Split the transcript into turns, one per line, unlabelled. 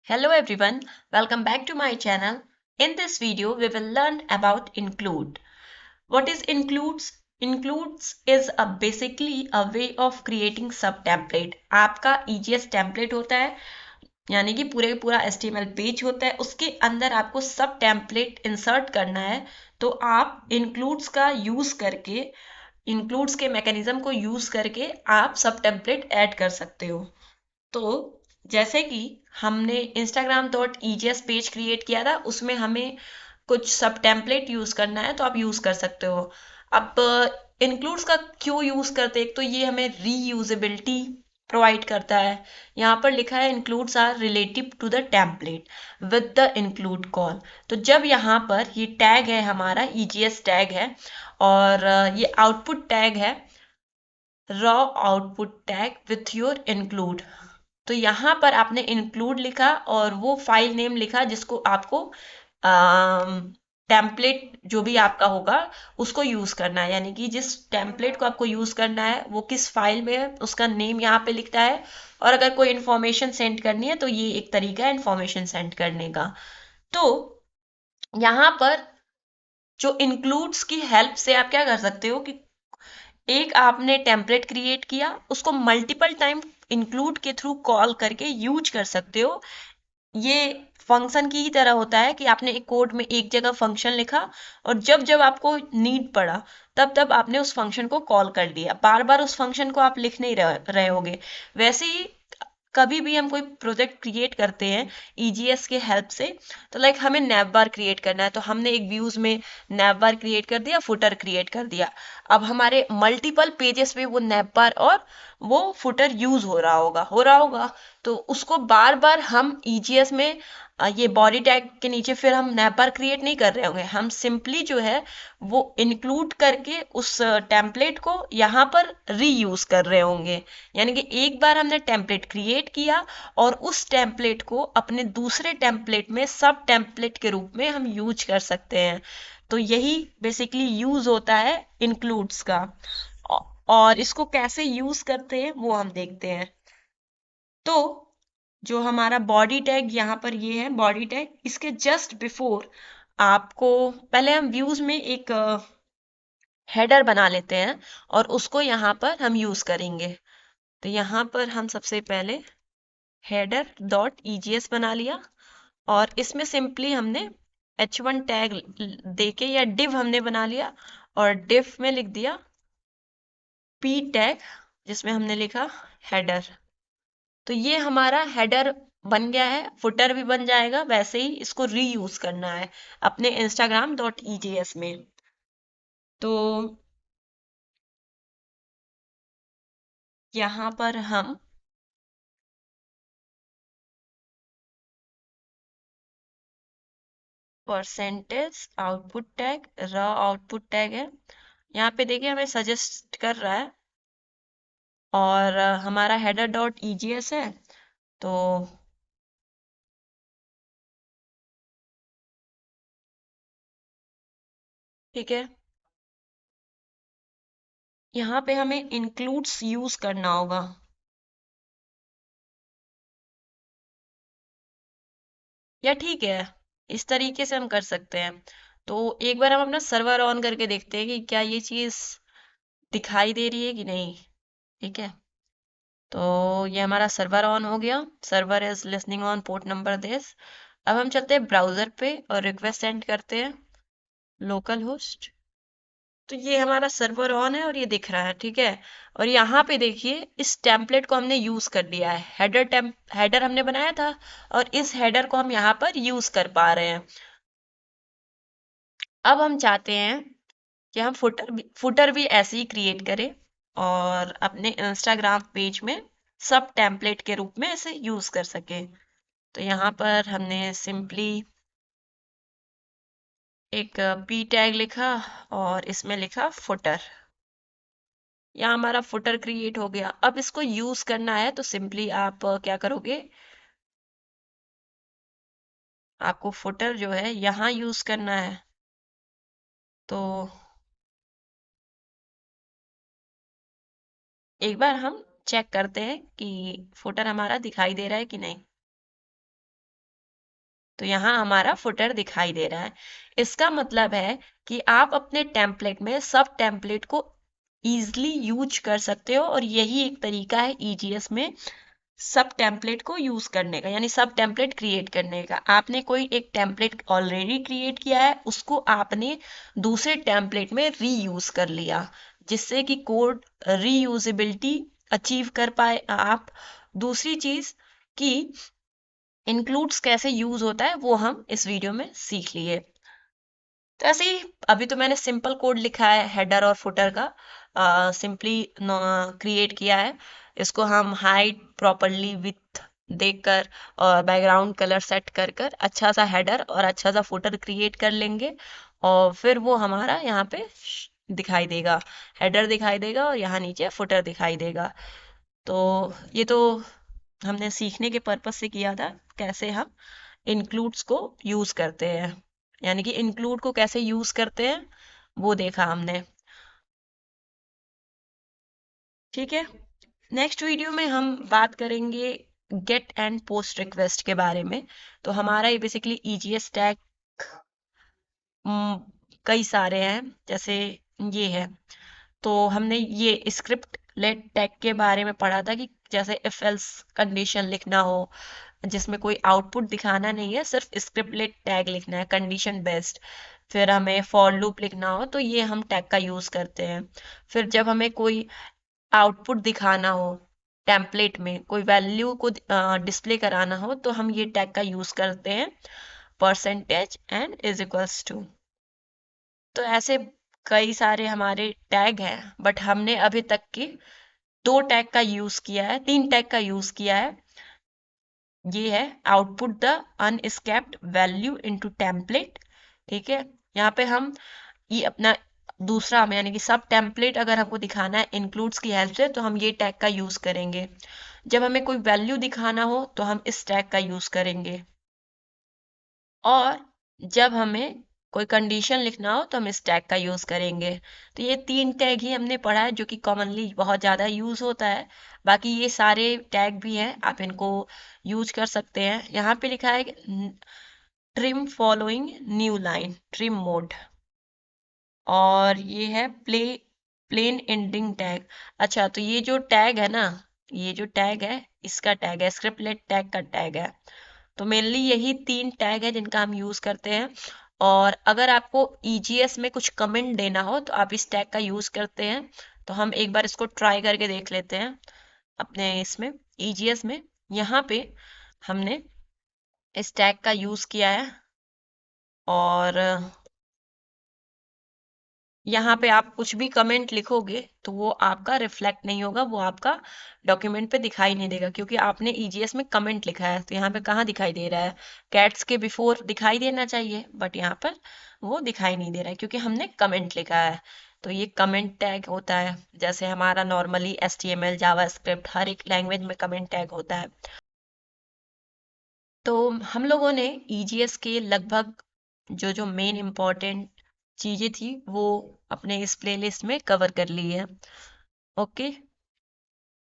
Hello everyone, welcome back to my channel. In this video, we will learn about include. What is includes? Includes is basically a way of creating sub template. आपका EGS template होता है यानी कि पूरे पूरा HTML page होता है उसके अंदर आपको सब टेम्पलेट इंसर्ट करना है तो आप includes का यूज करके includes के मैकेनिज्म को यूज करके आप सब टेम्पलेट ऐड कर सकते हो। तो जैसे कि हमने instagram.egs पेज क्रिएट किया था उसमें हमें कुछ सब टेम्पलेट यूज करना है तो आप यूज कर सकते हो। अब इंक्लूड्स का क्यों यूज करते हैं? एक तो ये हमें रीयूजेबिलिटी प्रोवाइड करता है। यहाँ पर लिखा है includes are relative to the template with the include call. तो जब यहाँ पर ये टैग है हमारा ईजीएस टैग है और ये आउटपुट टैग है raw output tag with your include. तो यहाँ पर आपने इंक्लूड लिखा और वो फाइल नेम लिखा जिसको आपको टेम्पलेट जो भी आपका होगा उसको यूज करना है, यानी कि जिस टेम्पलेट को आपको यूज करना है वो किस फाइल में है उसका नेम यहाँ पे लिखता है। और अगर कोई इन्फॉर्मेशन सेंड करनी है तो ये एक तरीका है इन्फॉर्मेशन सेंड करने का। तो यहाँ पर जो इंक्लूड्स की हेल्प से आप क्या कर सकते हो कि एक आपने टेम्पलेट क्रिएट किया उसको मल्टीपल टाइम इंक्लूड के थ्रू कॉल करके यूज कर सकते हो। ये फंक्शन की ही तरह होता है कि आपने एक कोड में एक जगह फंक्शन लिखा और जब जब आपको नीड पड़ा तब तब आपने उस फंक्शन को कॉल कर लिया, बार बार उस फंक्शन को आप लिख नहीं रहे होगे। वैसे ही कभी भी हम कोई प्रोजेक्ट क्रिएट करते हैं ईजीएस के हेल्प से तो लाइक हमें नैव बार क्रिएट करना है तो हमने एक व्यूज में नैव बार क्रिएट कर दिया, फुटर क्रिएट कर दिया। अब हमारे मल्टीपल पेजेस में वो नैव बार और वो फुटर यूज हो रहा होगा तो उसको बार बार हम ईजीएस में ये बॉडी टैग के नीचे फिर हम नैव बार क्रिएट नहीं कर रहे होंगे, हम सिंपली जो है वो इंक्लूड करके उस टेम्पलेट को यहाँ पर रीयूज कर रहे होंगे। यानी कि एक बार हमने टेम्पलेट क्रिएट किया और उस टेम्पलेट को अपने दूसरे टेम्पलेट में सब टेम्पलेट के रूप में हम यूज कर सकते हैं। तो यही बेसिकली यूज होता है इंक्लूड्स का। और इसको कैसे यूज करते हैं वो हम देखते हैं। तो जो हमारा बॉडी टैग यहाँ पर ये है बॉडी टैग, इसके जस्ट बिफोर आपको पहले हम व्यूज में एक हेडर बना लेते हैं और उसको यहाँ पर हम यूज करेंगे। तो यहाँ पर हम सबसे पहले हेडर डॉट ईजीएस बना लिया और इसमें सिंपली हमने h1 टैग देके या div हमने बना लिया और div में लिख दिया p टैग जिसमें हमने लिखा हेडर। तो ये हमारा हेडर बन गया है, फुटर भी बन जाएगा। वैसे ही इसको रीयूज करना है अपने instagram.ejs में। तो यहाँ पर हम percentage output tag raw output tag है, यहाँ पे देखिए हमें सजेस्ट कर रहा है और हमारा हेडर डॉट ईजीएस है। तो ठीक है, यहाँ पे हमें इंक्लूड्स यूज करना होगा। या ठीक है, इस तरीके से हम कर सकते हैं। तो एक बार हम अपना सर्वर ऑन करके देखते हैं कि क्या ये चीज दिखाई दे रही है कि नहीं। ठीक है, तो ये हमारा सर्वर ऑन हो गया, server is listening on port number this. अब हम चलते हैं ब्राउजर पे और रिक्वेस्ट सेंड करते हैं लोकल होस्ट। तो ये हमारा सर्वर ऑन है और ये दिख रहा है, ठीक है। और यहाँ पे देखिए इस टेम्पलेट को हमने यूज कर लिया है, हेडर हमने बनाया था और इस हेडर को हम यहाँ पर यूज कर पा रहे हैं। अब हम चाहते हैं कि हम फुटर भी ऐसे ही क्रिएट करें और अपने इंस्टाग्राम पेज में सब टेम्पलेट के रूप में इसे यूज कर सके। तो यहाँ पर हमने सिंपली एक पी टैग लिखा और इसमें लिखा फुटर। यहाँ हमारा फुटर क्रिएट हो गया। अब इसको यूज करना है तो सिंपली आप क्या करोगे, आपको फुटर जो है यहाँ यूज करना है। तो एक बार हम चेक करते हैं कि फुटर हमारा दिखाई दे रहा है कि नहीं। तो यहाँ हमारा फुटर दिखाई दे रहा है। इसका मतलब है कि आप अपने टेम्पलेट में सब टेम्पलेट को इजीली यूज कर सकते हो, और यही एक तरीका है ईजीएस में सब टेम्पलेट को यूज करने का, यानी सब टेम्पलेट क्रिएट करने का। आपने कोई एक टेम्पलेट ऑलरेडी क्रिएट किया है, उसको आपने दूसरे टेम्पलेट में रीयूज कर लिया, जिससे कि कोड रीयूजेबिलिटी अचीव कर पाए आप। दूसरी चीज कि इंक्लूड्स कैसे यूज होता है वो हम इस वीडियो में सीख लिए। तो ऐसे ही अभी तो मैंने सिंपल कोड लिखा है हेडर और फुटर का, सिंपली क्रिएट किया है। इसको हम हाइट प्रॉपरली विथ देकर और बैकग्राउंड कलर सेट कर कर अच्छा सा हेडर और अच्छा सा फुटर क्रिएट कर लेंगे, और फिर वो हमारा यहाँ पे दिखाई देगा, हेडर दिखाई देगा और यहाँ नीचे फुटर दिखाई देगा। तो ये तो हमने सीखने के पर्पज से किया था कैसे हम इंक्लूड्स को यूज करते हैं, यानी कि इंक्लूड को कैसे यूज करते हैं वो देखा हमने। ठीक है, नेक्स्ट वीडियो में हम बात करेंगे गेट एंड पोस्ट रिक्वेस्ट के बारे में। तो हमारा ये बेसिकली ईजीएस टैग कई सारे हैं, जैसे ये है। तो हमने ये स्क्रिप्ट लेट टैग के बारे में पढ़ा था कि जैसे इफ एल्स कंडीशन लिखना हो जिसमें कोई आउटपुट दिखाना नहीं है, सिर्फ स्क्रिप्ट लेट टैग लिखना है कंडीशन बेस्ड। फिर हमें फॉर लूप लिखना हो तो ये हम टैग का यूज करते हैं। फिर जब हमें कोई आउटपुट दिखाना हो, टेम्पलेट में कोई वैल्यू को डिस्प्ले कराना हो, तो हम ये टैग का यूज करते हैं, percentage and is equals to. तो ऐसे कई सारे हमारे टैग हैं, बट हमने अभी तक के दो टैग का यूज किया है, तीन टैग का यूज किया है। ये है output the unescaped value into template. ठीक है, यहाँ पे हम ये अपना दूसरा हमें यानी कि सब टेम्पलेट अगर हमको दिखाना है इंक्लूड्स की हेल्प से, तो हम ये टैग का यूज करेंगे। जब हमें कोई वैल्यू दिखाना हो तो हम इस टैग का यूज करेंगे, और जब हमें कोई कंडीशन लिखना हो तो हम इस टैग का यूज करेंगे। तो ये तीन टैग ही हमने पढ़ा है जो कि कॉमनली बहुत ज़्यादा यूज होता है। बाकी ये सारे टैग भी हैं, आप इनको यूज कर सकते हैं। यहाँ पे लिखा है trim following new line, trim mode, और ये है प्लेन एंडिंग टैग। अच्छा, तो ये जो टैग है ना, ये जो टैग है इसका टैग है, स्क्रिप्टलेट टैग का टैग है। तो मेनली यही तीन टैग है जिनका हम यूज करते हैं। और अगर आपको ईजीएस में कुछ कमेंट देना हो तो आप इस टैग का यूज करते हैं। तो हम एक बार इसको ट्राई करके देख लेते हैं अपने इसमें ईजीएस में। यहाँ पे हमने इस टैग का यूज किया है, और यहाँ पे आप कुछ भी कमेंट लिखोगे तो वो आपका रिफ्लेक्ट नहीं होगा, वो आपका डॉक्यूमेंट पे दिखाई नहीं देगा, क्योंकि आपने ईजीएस में कमेंट लिखा है। तो यहाँ पे कहाँ दिखाई दे रहा है, कैट्स के बिफोर दिखाई देना चाहिए, बट यहाँ पर वो दिखाई नहीं दे रहा है क्योंकि हमने कमेंट लिखा है। तो ये कमेंट टैग होता है, जैसे हमारा नॉर्मली एचटीएमएल जावास्क्रिप्ट हर एक लैंग्वेज में कमेंट टैग होता है। तो हम लोगों ने ईजीएस के लगभग जो जो मेन इम्पोर्टेंट चीजें थी वो अपने इस प्लेलिस्ट में कवर कर ली है। ओके।